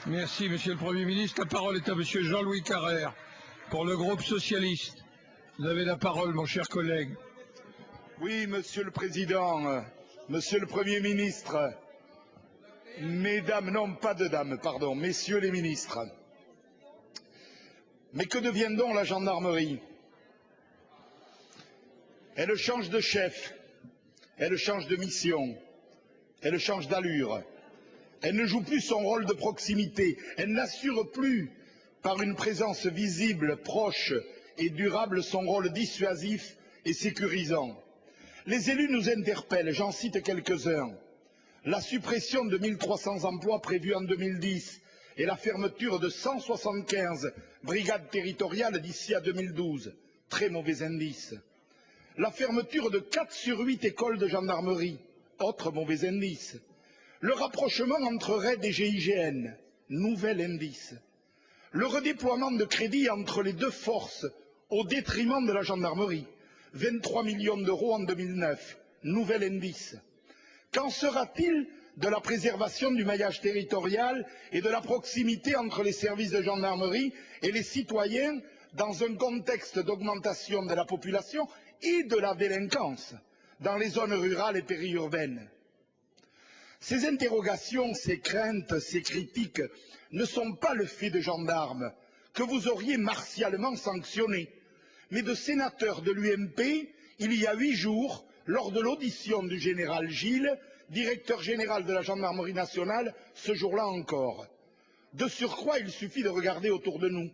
Merci, Monsieur le Premier ministre. La parole est à Monsieur Jean-Louis Carrère pour le groupe socialiste. Vous avez la parole, mon cher collègue. Oui, Monsieur le Président, Monsieur le Premier ministre, Mesdames, non pas de dames, pardon, Messieurs les ministres. Mais que devient donc la gendarmerie? Elle change de chef, elle change de mission, elle change d'allure. Elle ne joue plus son rôle de proximité, elle n'assure plus, par une présence visible, proche et durable, son rôle dissuasif et sécurisant. Les élus nous interpellent, j'en cite quelques-uns. La suppression de 1300 emplois prévus en 2010 et la fermeture de 175 brigades territoriales d'ici à 2012. Très mauvais indice. La fermeture de 4 sur 8 écoles de gendarmerie. Autre mauvais indice. Le rapprochement entre RAID et GIGN. Nouvel indice. Le redéploiement de crédits entre les deux forces au détriment de la gendarmerie. 23 millions d'euros en 2009. Nouvel indice. Qu'en sera-t-il de la préservation du maillage territorial et de la proximité entre les services de gendarmerie et les citoyens dans un contexte d'augmentation de la population et de la délinquance dans les zones rurales et périurbaines? Ces interrogations, ces craintes, ces critiques ne sont pas le fait de gendarmes que vous auriez martialement sanctionnés, mais de sénateurs de l'UMP il y a 8 jours, lors de l'audition du général Gilles, directeur général de la gendarmerie nationale, ce jour-là encore. De surcroît, il suffit de regarder autour de nous.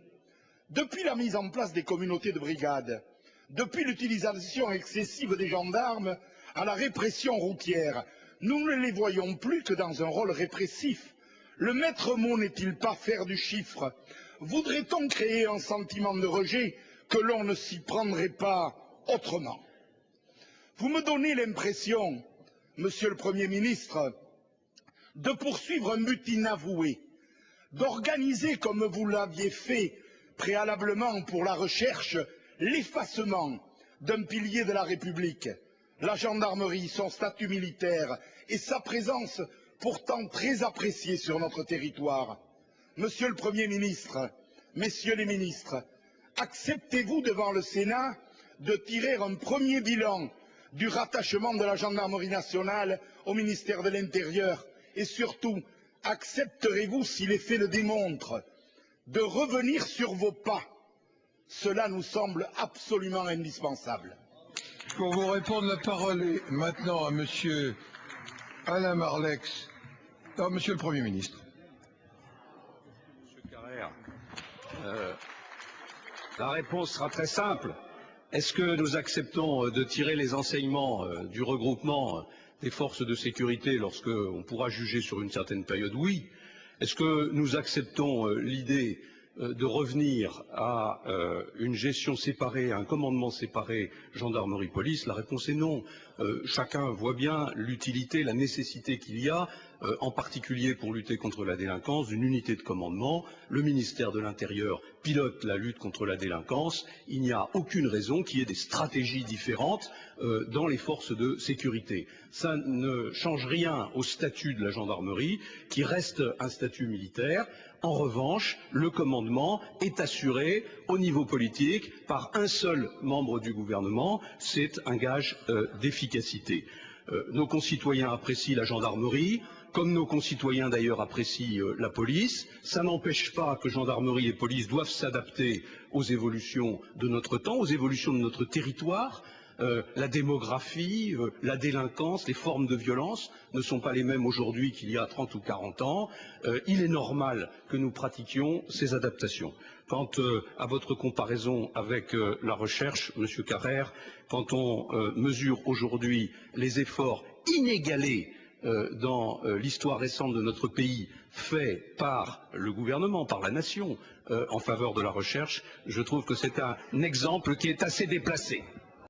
Depuis la mise en place des communautés de brigades, depuis l'utilisation excessive des gendarmes à la répression routière, nous ne les voyons plus que dans un rôle répressif. Le maître mot n'est-il pas faire du chiffre? Voudrait-on créer un sentiment de rejet que l'on ne s'y prendrait pas autrement? Vous me donnez l'impression, Monsieur le Premier ministre, de poursuivre un but inavoué, d'organiser comme vous l'aviez fait préalablement pour la recherche l'effacement d'un pilier de la République, la gendarmerie, son statut militaire et sa présence pourtant très appréciée sur notre territoire. Monsieur le Premier ministre, Messieurs les ministres, acceptez-vous devant le Sénat de tirer un premier bilan du rattachement de la gendarmerie nationale au ministère de l'Intérieur et surtout, accepterez-vous, si les faits le démontrent, de revenir sur vos pas? Cela nous semble absolument indispensable. Pour vous répondre, la parole est maintenant à Monsieur Alain Marlex. Non, Monsieur le Premier ministre. Monsieur Carrère, la réponse sera très simple. Est-ce que nous acceptons de tirer les enseignements du regroupement des forces de sécurité lorsqu'on pourra juger sur une certaine période? Oui. Est-ce que nous acceptons l'idée de revenir à une gestion séparée, à un commandement séparé gendarmerie-police? La réponse est non. Chacun voit bien l'utilité, la nécessité qu'il y a, en particulier pour lutter contre la délinquance, d'une unité de commandement. Le ministère de l'Intérieur pilote la lutte contre la délinquance. Il n'y a aucune raison qu'il y ait des stratégies différentes dans les forces de sécurité. Ça ne change rien au statut de la gendarmerie, qui reste un statut militaire. En revanche, le commandement est assuré au niveau politique par un seul membre du gouvernement. C'est un gage d'efficacité. Nos concitoyens apprécient la gendarmerie, comme nos concitoyens d'ailleurs apprécient la police. Ça n'empêche pas que gendarmerie et police doivent s'adapter aux évolutions de notre temps, aux évolutions de notre territoire. La démographie, la délinquance, les formes de violence ne sont pas les mêmes aujourd'hui qu'il y a 30 ou 40 ans. Il est normal que nous pratiquions ces adaptations. Quant à votre comparaison avec la recherche, Monsieur Carrère, quand on mesure aujourd'hui les efforts inégalés dans l'histoire récente de notre pays faits par le gouvernement, par la nation, en faveur de la recherche, je trouve que c'est un exemple qui est assez déplacé.